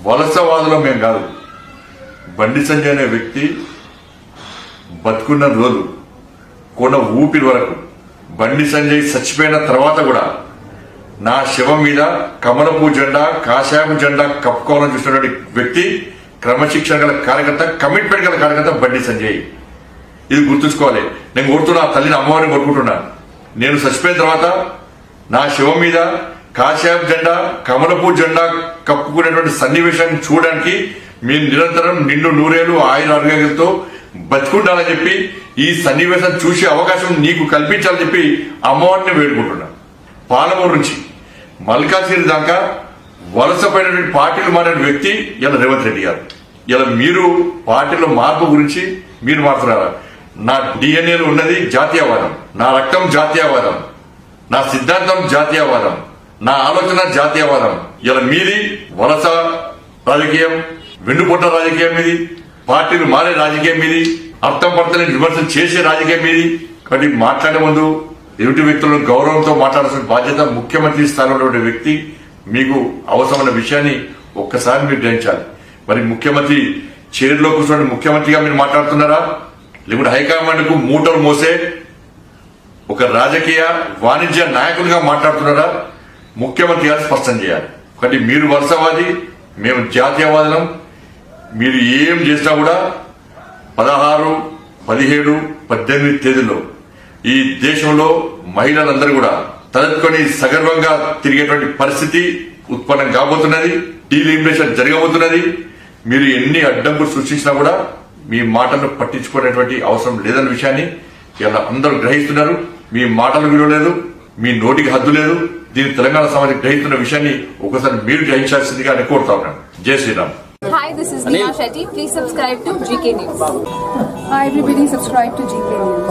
వలసవాదులో మేము కాదు. బండి సంజయ్ అనే వ్యక్తి బతుకున్న రోజు కొన్న ఊపిరి వరకు, బండి సంజయ్ చచ్చిపోయిన తర్వాత కూడా నా శవం మీద కమలపు జెండా, కాషాయపు జెండా కప్పుకోవాలని చూసినటువంటి వ్యక్తి, క్రమశిక్షణ గల కార్యకర్త, కమిట్మెంట్ గల కార్యకర్త బండి సంజయ్. ఇది గుర్తుంచుకోవాలి. నేను కొడుతున్నా, తల్లిని అమ్మవారిని కొట్టుకుంటున్నా. నేను చచ్చిపోయిన తర్వాత నా శవం మీద కాషాయపు జెండా, కమలపు జెండా కప్పుకునేటువంటి సన్నివేశాన్ని చూడడానికి మీరు నిరంతరం నిండు నూరేళ్లు ఆయుర ఆరోగ్యాలతో బతుకుండాలని చెప్పి, ఈ సన్నివేశం చూసే అవకాశం నీకు కల్పించాలని చెప్పి అమ్మవారిని వేడుకుంటున్నా. పాలమూరు నుంచి మల్కాజిగిరి దాకా వలసపోయినటువంటి పార్టీలు మారిన వ్యక్తి ఇలా రేవంత్ రెడ్డి గారు. ఇలా మీరు పార్టీలో మార్పు గురించి మీరు మాట్లాడారా? నా డిఎన్ఏలో ఉన్నది జాతీయవాదం, నా రక్తం జాతీయవాదం, నా సిద్ధాంతం జాతీయవాదం, నా ఆలోచన జాతీయవాదం. ఇలా మీది వలస రాజకీయం, వెన్నుపొట్ట రాజకీయం మీది, పార్టీలు మారే రాజకీయం మీది, అర్థం పడతని విమర్శలు చేసే రాజకీయం మీది. కాబట్టి మాట్లాడే ముందు ఎదుటి వ్యక్తులను గౌరవంతో మాట్లాడాల్సిన బాధ్యత ముఖ్యమంత్రి స్థానంలో ఉన్నటువంటి వ్యక్తి. మీకు అవసరమైన విషయాన్ని ఒక్కసారి మీరు గ్రహించాలి. మరి ముఖ్యమంత్రి చైర్లో కూర్చొని ముఖ్యమంత్రిగా మీరు మాట్లాడుతున్నారా, లేకుంటే హైకమాండ్ కు మూటలు మోసే ఒక రాజకీయ వాణిజ్య నాయకులుగా మాట్లాడుతున్నారా? ముఖ్యమంత్రి గారు స్పష్టం చేయాలి. కాబట్టి మీరు వలసవాది, మేము జాతీయవాదం. మీరు ఏం చేసినా కూడా 16, 17, 18 తేదీలో ఈ దేశంలో మహిళలందరూ కూడా తలెత్తుకొని సగర్వంగా తిరిగేటువంటి పరిస్థితి ఉత్పన్నం కాబోతున్నది. డీలిమిటేషన్ జరగబోతున్నది. మీరు ఎన్ని అడ్డంకులు సృష్టించినా కూడా మీ మాటలను పట్టించుకునేటువంటి అవసరం లేదన్న విషయాన్ని ఇలా అందరూ గ్రహిస్తున్నారు. మీ మాటలు విలువ లేదు, మీ నోటికి హద్దు లేదు. దీని తెలంగాణ సమాజం గ్రహిస్తున్న విషయాన్ని ఒకసారి మీరు గ్రహించాల్సిందిగా నేను కోరుతా ఉన్నాను. జై Sriram. Hi, this is Neha Shetty. Please subscribe to GK News. Hi everybody, subscribe to GK News.